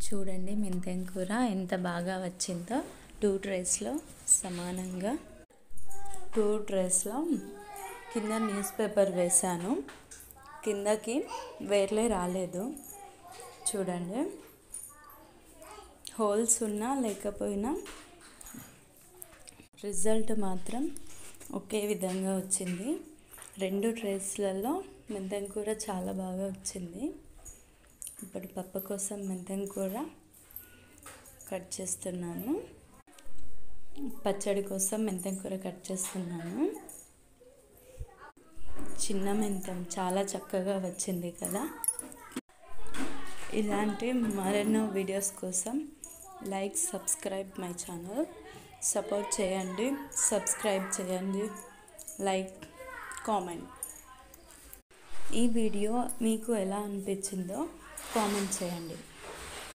చూడండి మెంతెం కూర ఎంత బాగా వచ్చిందో. 2 ట్రేస్లో సమానంగా 2 ట్రేస్లో కింద న్యూస్ పేపర్ వేసాను, కిందకి వేర్లే రాలేదు. చూడండి, హోల్స్ ఉన్నా లేకపోయినా రిజల్ట్ మాత్రం ఒకే విధంగా వచ్చింది. 2 ట్రేస్లలో మెంతెం కూర చాలా బాగా వచ్చింది. ఇప్పుడు పప్పు కోసం మెంతెం కూర కట్ చేస్తున్నాను, పచ్చడి కోసం మెంతెం కూర కట్ చేస్తున్నాను. చిన్న మెంతెం చాలా చక్కగా వచ్చింది కదా. ఇలాంటి మరెన్నో వీడియోస్ కోసం like, subscribe my channel. Support చేయండి, సబ్స్క్రైబ్ చేయండి, లైక్, కామెంట్. ఈ వీడియో మీకు ఎలా అనిపించిందో కామెంట్ చేయండి.